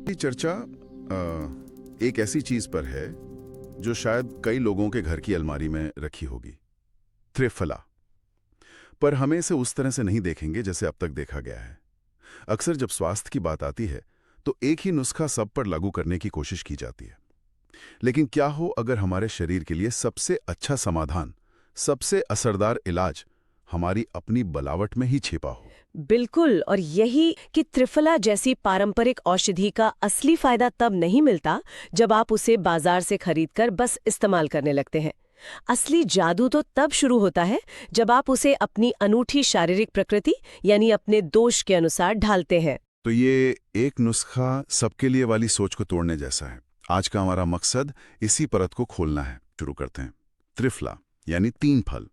ये चर्चा एक ऐसी चीज पर है जो शायद कई लोगों के घर की अलमारी में रखी होगी, त्रिफला। पर हमें इसे उस तरह से नहीं देखेंगे जैसे अब तक देखा गया है। अक्सर जब स्वास्थ्य की बात आती है तो एक ही नुस्खा सब पर लागू करने की कोशिश की जाती है। लेकिन क्या हो अगर हमारे शरीर के लिए सबसे अच्छा समाधान, सबसे असरदार इलाज हमारी अपनी बनावट में ही छिपा हो? बिल्कुल, और यही कि त्रिफला जैसी पारंपरिक औषधि का असली फायदा तब नहीं मिलता जब आप उसे बाजार से खरीदकर बस इस्तेमाल करने लगते हैं। असली जादू तो तब शुरू होता है जब आप उसे अपनी अनूठी शारीरिक प्रकृति यानी अपने दोष के अनुसार ढालते हैं। तो ये एक नुस्खा सबके लिए वाली सोच को तोड़ने जैसा है। आज का हमारा मकसद इसी परत को खोलना है। शुरू करते हैं। त्रिफला यानी 3 फल।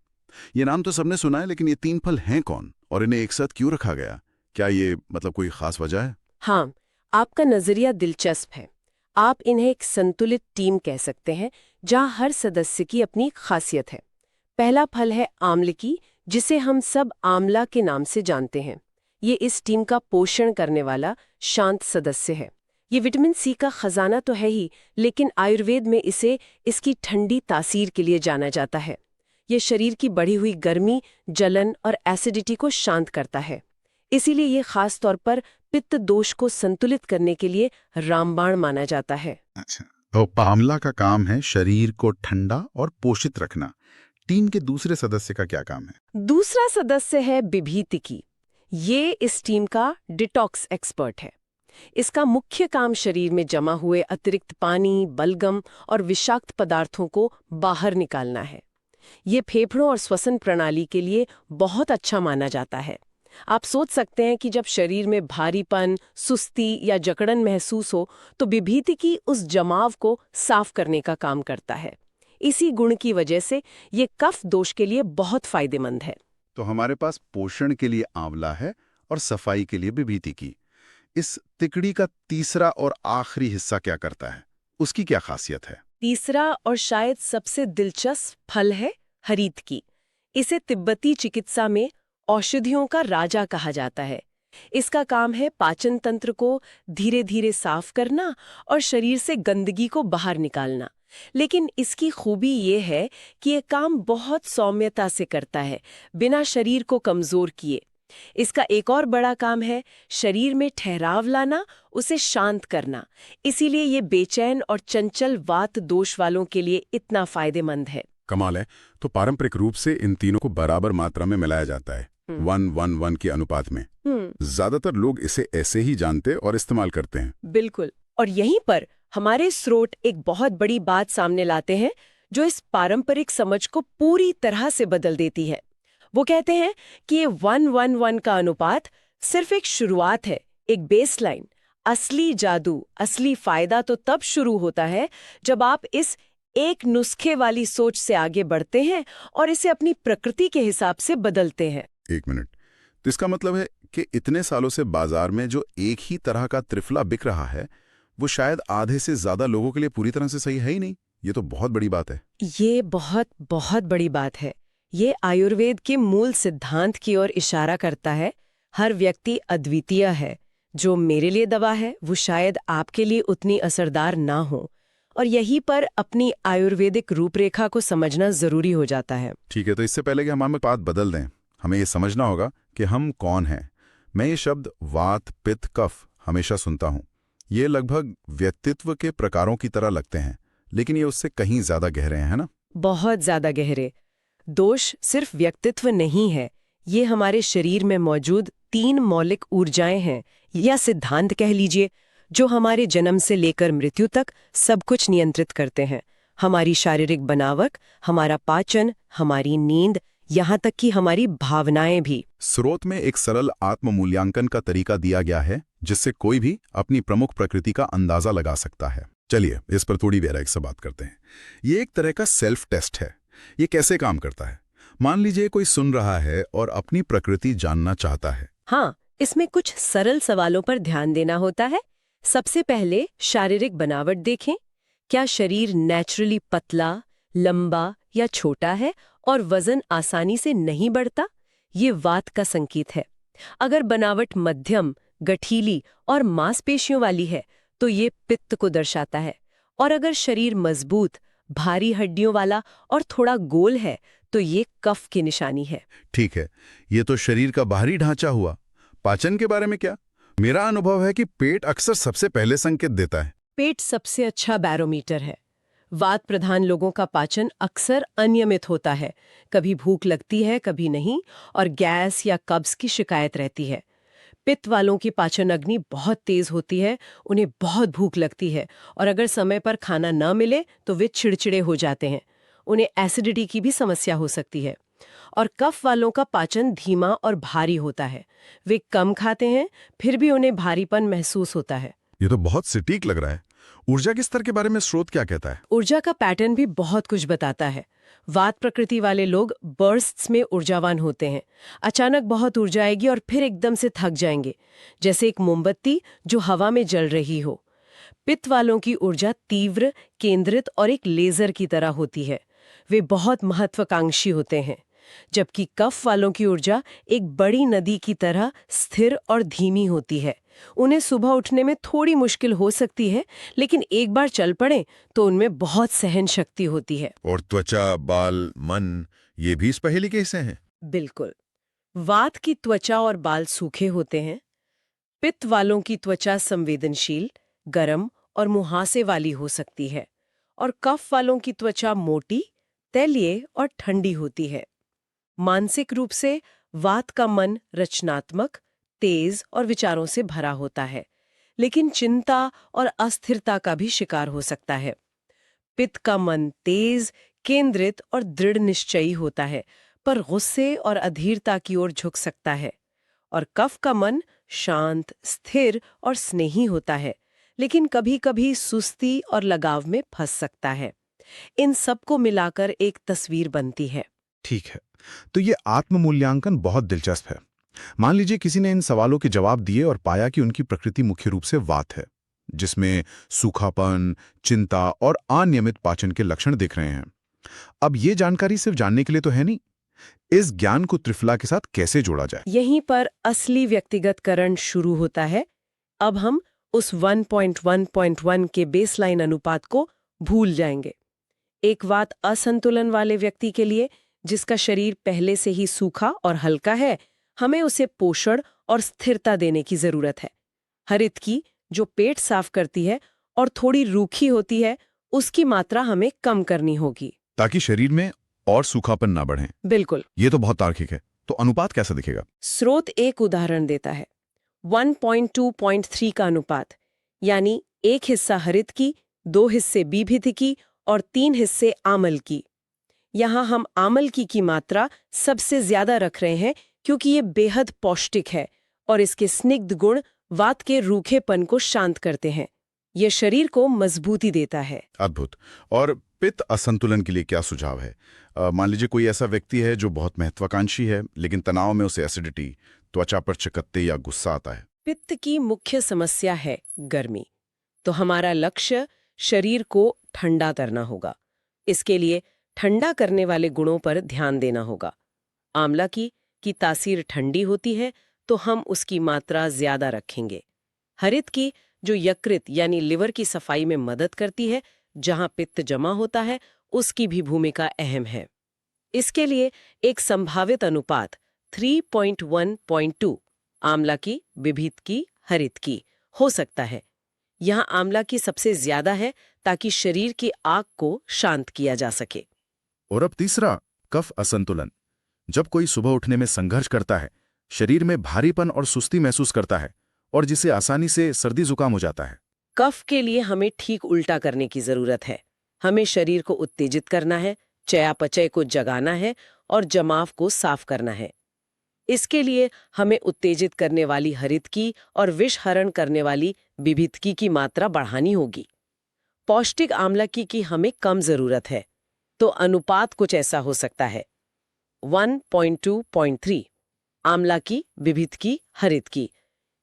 ये नाम तो सबने सुना है, लेकिन ये 3 फल हैं कौन और इन्हें एक साथ क्यों रखा गया? क्या ये कोई खास वजह है? हाँ, आपका नजरिया दिलचस्प है। आप इन्हें एक संतुलित टीम कह सकते हैं जहां हर सदस्य की अपनी खासियत है। पहला फल है आमलकी, जिसे हम सब आंवला के नाम से जानते हैं। ये इस टीम का पोषण करने वाला शांत सदस्य है। ये विटामिन सी का खजाना तो है ही, लेकिन आयुर्वेद में इसे इसकी ठंडी तासीर के लिए जाना जाता है। ये शरीर की बढ़ी हुई गर्मी, जलन और एसिडिटी को शांत करता है। इसीलिए ये खास तौर पर पित्त दोष को संतुलित करने के लिए रामबाण माना जाता है। अच्छा, तो आंवला का काम है शरीर को ठंडा और पोषित रखना। टीम के दूसरे सदस्य का क्या काम है? दूसरा सदस्य है बिभीतिकी। ये इस टीम का डिटॉक्स एक्सपर्ट है। इसका मुख्य काम शरीर में जमा हुए अतिरिक्त पानी, बलगम और विषाक्त पदार्थों को बाहर निकालना है। ये फेफड़ों और श्वसन प्रणाली के लिए बहुत अच्छा माना जाता है। आप सोच सकते हैं कि जब शरीर में भारीपन, सुस्ती या जकड़न महसूस हो तो विभीतिकी उस जमाव को साफ करने का काम करता है। इसी गुण की वजह से ये कफ दोष के लिए बहुत फायदेमंद है। तो हमारे पास पोषण के लिए आंवला है और सफाई के लिए बिभीतिकी। इस तिकड़ी का तीसरा और आखिरी हिस्सा क्या करता है? उसकी क्या खासियत है? तीसरा और शायद सबसे दिलचस्प फल है हरीतकी। इसे तिब्बती चिकित्सा में औषधियों का राजा कहा जाता है। इसका काम है पाचन तंत्र को धीरे धीरे साफ करना और शरीर से गंदगी को बाहर निकालना। लेकिन इसकी खूबी ये है कि ये काम बहुत सौम्यता से करता है, बिना शरीर को कमजोर किए। इसका एक और बड़ा काम है शरीर में ठहराव लाना, उसे शांत करना। इसीलिए ये बेचैन और चंचल वात दोष वालों के लिए इतना फायदेमंद है। कमाल है। तो पारंपरिक रूप से इन तीनों को बराबर मात्रा में मिलाया जाता है, 1:1:1 के अनुपात में। ज्यादातर लोग इसे ऐसे ही जानते और इस्तेमाल करते हैं। बिल्कुल, और यहीं पर हमारे स्रोत एक बहुत बड़ी बात सामने लाते हैं जो इस पारंपरिक समझ को पूरी तरह से बदल देती है। वो कहते हैं कि ये 1:1:1 का अनुपात सिर्फ एक शुरुआत है, एक बेसलाइन। असली जादू, असली फायदा तो तब शुरू होता है जब आप इस एक नुस्खे वाली सोच से आगे बढ़ते हैं और इसे अपनी प्रकृति के हिसाब से बदलते हैं। 1 मिनट। तो इसका मतलब है कि इतने सालों से बाजार में जो एक ही तरह का त्रिफला बिक रहा है वो शायद आधे से ज्यादा लोगों के लिए पूरी तरह से सही है ही नहीं। ये तो बहुत बड़ी बात है। ये बहुत बहुत बड़ी बात है। ये आयुर्वेद के मूल सिद्धांत की ओर इशारा करता है। हर व्यक्ति अद्वितीय है। जो मेरे लिए दवा है वो शायद आपके लिए उतनी असरदार ना हो, और यहीं पर अपनी आयुर्वेदिक रूपरेखा को समझना जरूरी हो जाता है। ठीक है, तो इससे पहले कि हम हमें बात बदल दें, हमें ये समझना होगा कि हम कौन हैं। मैं ये शब्द वात, पित्त, कफ हमेशा सुनता हूँ। ये लगभग व्यक्तित्व के प्रकारों की तरह लगते हैं, लेकिन ये उससे कहीं ज्यादा गहरे हैं, है ना? बहुत ज्यादा गहरे। दोष सिर्फ व्यक्तित्व नहीं है, ये हमारे शरीर में मौजूद 3 मौलिक ऊर्जाएं हैं, या सिद्धांत कह लीजिए, जो हमारे जन्म से लेकर मृत्यु तक सब कुछ नियंत्रित करते हैं। हमारी शारीरिक बनावट, हमारा पाचन, हमारी नींद, यहाँ तक कि हमारी भावनाएं भी। स्रोत में एक सरल आत्म मूल्यांकन का तरीका दिया गया है जिससे कोई भी अपनी प्रमुख प्रकृति का अंदाजा लगा सकता है। चलिए इस पर थोड़ी गहराई से बात करते हैं। ये एक तरह का सेल्फ टेस्ट है। ये कैसे काम करता है? मान लीजिए कोई सुन रहा है और अपनी प्रकृति जानना चाहता है। हाँ, इसमें कुछ सरल सवालों पर ध्यान देना होता है। सबसे पहले शारीरिक बनावट देखें। क्या शरीर नेचुरली पतला, लंबा या छोटा है और वजन आसानी से नहीं बढ़ता? ये वात का संकेत है। अगर बनावट मध्यम, गठीली और मांसपेशियों वाली है तो ये पित्त को दर्शाता है। और अगर शरीर मजबूत, भारी हड्डियों वाला और थोड़ा गोल है तो ये कफ की निशानी है। ठीक है, ये तो शरीर का बाहरी ढांचा हुआ। पाचन के बारे में क्या? मेरा अनुभव है कि पेट अक्सर सबसे पहले संकेत देता है। पेट सबसे अच्छा बैरोमीटर है। वात प्रधान लोगों का पाचन अक्सर अनियमित होता है, कभी भूख लगती है कभी नहीं, और गैस या कब्ज की शिकायत रहती है। पित्त वालों की पाचन अग्नि बहुत तेज होती है, उन्हें बहुत भूख लगती है, और अगर समय पर खाना न मिले तो वे चिड़चिड़े हो जाते हैं। उन्हें एसिडिटी की भी समस्या हो सकती है। और कफ वालों का पाचन धीमा और भारी होता है। वे कम खाते हैं, फिर भी उन्हें भारीपन महसूस होता है। ये तो बहुत सटीक लग रहा है। ऊर्जा के स्तर के बारे में स्रोत क्या कहता है? ऊर्जा का पैटर्न भी बहुत कुछ बताता है। वात प्रकृति वाले लोग बर्स्ट्स में ऊर्जावान होते हैं। अचानक बहुत ऊर्जा आएगी और फिर एकदम से थक जाएंगे, जैसे एक मोमबत्ती जो हवा में जल रही हो। पित्त वालों की ऊर्जा तीव्र, केंद्रित और एक लेजर की तरह होती है। वे बहुत महत्वाकांक्षी होते हैं। जबकि कफ वालों की ऊर्जा एक बड़ी नदी की तरह स्थिर और धीमी होती है। उन्हें सुबह उठने में थोड़ी मुश्किल हो सकती है, लेकिन एक बार चल पड़े तो उनमें बहुत सहन शक्ति होती है। और त्वचा, बाल, मन, ये भी इस पहेली के हिस्से हैं। बिल्कुल। वात की त्वचा और बाल सूखे होते हैं। पित्त वालों की त्वचा संवेदनशील, गर्म और मुहासे वाली हो सकती है, और कफ वालों की त्वचा मोटी, तैलीय और ठंडी होती है। मानसिक रूप से वात का मन रचनात्मक, तेज और विचारों से भरा होता है, लेकिन चिंता और अस्थिरता का भी शिकार हो सकता है। पित्त का मन तेज, केंद्रित और दृढ़ निश्चयी होता है, पर गुस्से और अधीरता की ओर झुक सकता है। और कफ का मन शांत, स्थिर और स्नेही होता है, लेकिन कभी-कभी सुस्ती और लगाव में फंस सकता है। इन सबको मिलाकर एक तस्वीर बनती है। ठीक है, तो ये आत्म मूल्यांकन बहुत दिलचस्प है। मान लीजिए किसी ने इन सवालों के जवाब दिए और पाया कि उनकी प्रकृति मुख्य रूप से वात है, जिसमें सूखापन, चिंता और अनियमित पाचन के लक्षण दिख रहे हैं। अब ये जानकारी सिर्फ जानने के लिए तो है नहीं, इस ज्ञान को त्रिफला के साथ कैसे जोड़ा जाए? यहीं पर असली व्यक्तिगतकरण शुरू होता है। अब हम उस 1.1.1 के बेसलाइन अनुपात को भूल जाएंगे। एक वात असंतुलन वाले व्यक्ति के लिए, जिसका शरीर पहले से ही सूखा और हल्का है, हमें उसे पोषण और स्थिरता देने की जरूरत है। हरित की, जो पेट साफ करती है और थोड़ी रूखी होती है, उसकी मात्रा हमें कम करनी होगी, ताकि शरीर में और सूखापन ना बढ़े। बिल्कुल। ये तो बहुत तार्किक है। तो अनुपात कैसा दिखेगा? स्रोत एक उदाहरण देता है, 1.2.3 का अनुपात, यानी 1 हिस्सा हरित की, 2 हिस्से बीभित की और 3 हिस्से आमल की। यहाँ हम आमल की मात्रा सबसे ज्यादा रख रहे हैं, क्योंकि ये बेहद पौष्टिक है और इसके स्निग्ध गुण वात के रूखेपन को शांत करते हैं। ये शरीर को मजबूती देता है। अद्भुत। और पित्त असंतुलन के लिए क्या सुझाव है? मान लीजिए कोई ऐसा व्यक्ति है जो बहुत महत्वाकांक्षी है, लेकिन तनाव में उसे एसिडिटी, त्वचा पर चकत्ते या गुस्सा आता है। पित्त की मुख्य समस्या है गर्मी, तो हमारा लक्ष्य शरीर को ठंडा करना होगा। इसके लिए ठंडा करने वाले गुणों पर ध्यान देना होगा। आंवला की तासीर ठंडी होती है, तो हम उसकी मात्रा ज्यादा रखेंगे। हरित की, जो यकृत यानी लिवर की सफाई में मदद करती है, जहां पित्त जमा होता है, उसकी भी भूमिका अहम है। इसके लिए एक संभावित अनुपात 3.1.2 आंवला की, विभित की, हरित की हो सकता है। यहाँ आंवला की सबसे ज्यादा है, ताकि शरीर की आग को शांत किया जा सके। और अब तीसरा, कफ असंतुलन। जब कोई सुबह उठने में संघर्ष करता है, शरीर में भारीपन और सुस्ती महसूस करता है, और जिसे आसानी से सर्दी जुकाम हो जाता है। कफ के लिए हमें ठीक उल्टा करने की जरूरत है। हमें शरीर को उत्तेजित करना है, चयापचय को जगाना है और जमाव को साफ करना है। इसके लिए हमें उत्तेजित करने वाली हरित की और विषहरण करने वाली विभितकी की मात्रा बढ़ानी होगी। पौष्टिक आंवला की हमें कम जरूरत है, तो अनुपात कुछ ऐसा हो सकता है, 1.2.3 आंवला की, विभितकी, हरित की।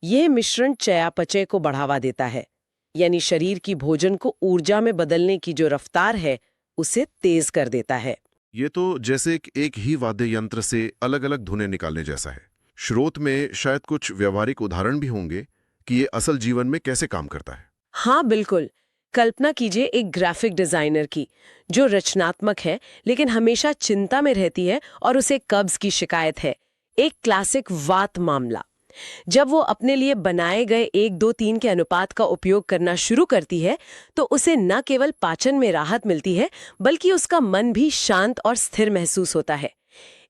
यह मिश्रण चयापचय को बढ़ावा देता है, यानी शरीर की भोजन को ऊर्जा में बदलने की जो रफ्तार है, उसे तेज कर देता है। ये तो जैसे एक ही वाद्य यंत्र से अलग अलग धुनें निकालने जैसा है। स्रोत में शायद कुछ व्यवहारिक उदाहरण भी होंगे कि ये असल जीवन में कैसे काम करता है। हाँ बिल्कुल। कल्पना कीजिए एक ग्राफिक डिजाइनर की, जो रचनात्मक है लेकिन हमेशा चिंता में रहती है और उसे कब्ज की शिकायत है। एक क्लासिक वात मामला। जब वो अपने लिए बनाए गए 1-2-3 के अनुपात का उपयोग करना शुरू करती है तो उसे न केवल पाचन में राहत मिलती है, बल्कि उसका मन भी शांत और स्थिर महसूस होता है।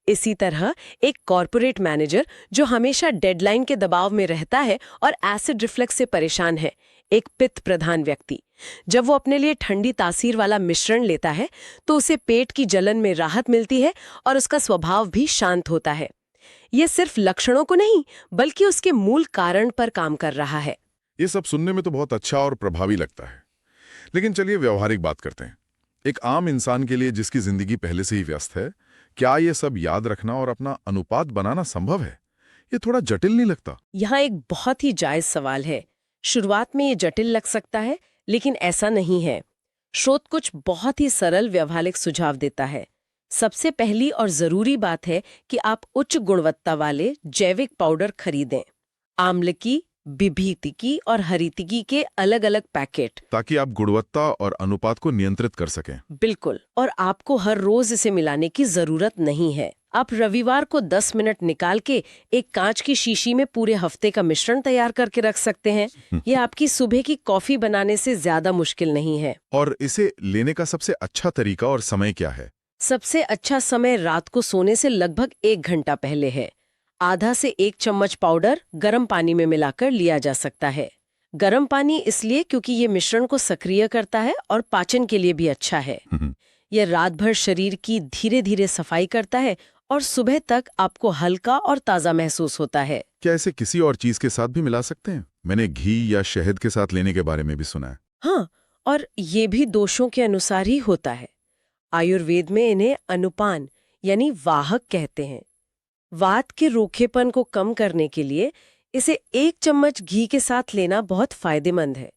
इसी तरह एक कॉरपोरेट मैनेजर जो हमेशा डेडलाइन के दबाव में रहता है और एसिड रिफ्लक्स से परेशान है, एक पित्त प्रधान व्यक्ति, जब वो अपने लिए ठंडी तासीर वाला मिश्रण लेता है तो उसे पेट की जलन में राहत मिलती है और उसका स्वभाव भी शांत होता है। ये सिर्फ लक्षणों को नहीं, बल्कि उसके मूल कारण पर काम कर रहा है। ये सब सुनने में तो बहुत अच्छा और प्रभावी लगता है, लेकिन चलिए व्यवहारिक बात करते हैं। एक आम इंसान के लिए जिसकी जिंदगी पहले से ही व्यस्त है, क्या ये सब याद रखना और अपना अनुपात बनाना संभव है? ये थोड़ा जटिल नहीं लगता? यहाँ एक बहुत ही जायज सवाल है। शुरुआत में ये जटिल लग सकता है, लेकिन ऐसा नहीं है। स्रोत कुछ बहुत ही सरल व्यवहारिक सुझाव देता है। सबसे पहली और जरूरी बात है कि आप उच्च गुणवत्ता वाले जैविक पाउडर खरीदें। आम्लकी, बिभीतिकी और हरितिकी के अलग अलग पैकेट। ताकि आप गुणवत्ता और अनुपात को नियंत्रित कर सकें। बिल्कुल। और आपको हर रोज इसे मिलाने की जरूरत नहीं है। आप रविवार को 10 मिनट निकाल के एक कांच की शीशी में पूरे हफ्ते का मिश्रण तैयार करके रख सकते हैं। ये आपकी सुबह की कॉफी बनाने से ज्यादा मुश्किल नहीं है। और इसे लेने का सबसे अच्छा तरीका और समय क्या है? सबसे अच्छा समय रात को सोने से लगभग 1 घंटा पहले है। आधा से 1 चम्मच पाउडर गर्म पानी में मिलाकर लिया जा सकता है। गर्म पानी इसलिए क्योंकि ये मिश्रण को सक्रिय करता है और पाचन के लिए भी अच्छा है। यह रात भर शरीर की धीरे धीरे सफाई करता है और सुबह तक आपको हल्का और ताज़ा महसूस होता है। क्या इसे किसी और चीज के साथ भी मिला सकते हैं? मैंने घी या शहद के साथ लेने के बारे में भी सुना है। हाँ, और ये भी दोषों के अनुसार ही होता है। आयुर्वेद में इन्हें अनुपान यानी वाहक कहते हैं। वात के रूखेपन को कम करने के लिए इसे 1 चम्मच घी के साथ लेना बहुत फायदेमंद है।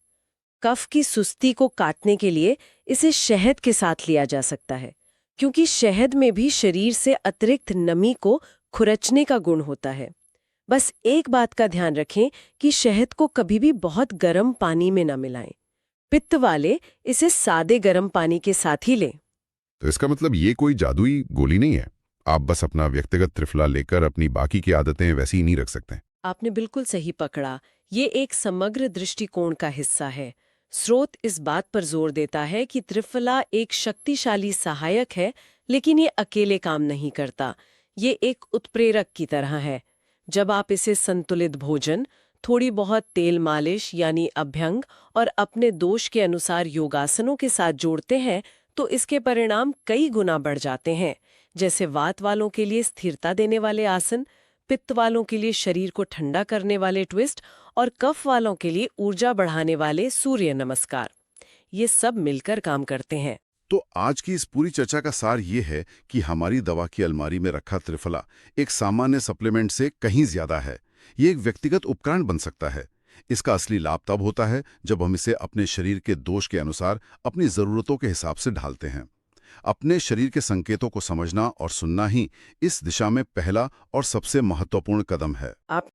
कफ की सुस्ती को काटने के लिए इसे शहद के साथ लिया जा सकता है, क्योंकि शहद में भी शरीर से अतिरिक्त नमी को खुरचने का गुण होता है। बस एक बात का ध्यान रखें कि शहद को कभी भी बहुत गर्म पानी में न मिलाएं। पित्त वाले इसे सादे गर्म पानी के साथ ही लें। तो इसका मतलब ये कोई जादुई गोली नहीं है। आप बस अपना व्यक्तिगत त्रिफला लेकर अपनी बाकी की आदतें वैसी ही नहीं रख सकते। आपने बिल्कुल सही पकड़ा। ये एक समग्र दृष्टिकोण का हिस्सा है। स्रोत इस बात पर जोर देता है कि त्रिफला एक शक्तिशाली सहायक है, लेकिन ये अकेले काम नहीं करता। ये एक उत्प्रेरक की तरह है। जब आप इसे संतुलित भोजन, थोड़ी बहुत तेल मालिश यानी अभ्यंग और अपने दोष के अनुसार योगासनों के साथ जोड़ते हैं तो इसके परिणाम कई गुना बढ़ जाते हैं। जैसे वात वालों के लिए स्थिरता देने वाले आसन, पित्त वालों के लिए शरीर को ठंडा करने वाले ट्विस्ट और कफ वालों के लिए ऊर्जा बढ़ाने वाले सूर्य नमस्कार। ये सब मिलकर काम करते हैं। तो आज की इस पूरी चर्चा का सार ये है कि हमारी दवा की अलमारी में रखा त्रिफला एक सामान्य सप्लीमेंट से कहीं ज्यादा है। ये एक व्यक्तिगत उपकरण बन सकता है। इसका असली लाभ तब होता है जब हम इसे अपने शरीर के दोष के अनुसार अपनी जरूरतों के हिसाब से ढालते हैं। अपने शरीर के संकेतों को समझना और सुनना ही इस दिशा में पहला और सबसे महत्वपूर्ण कदम है। आप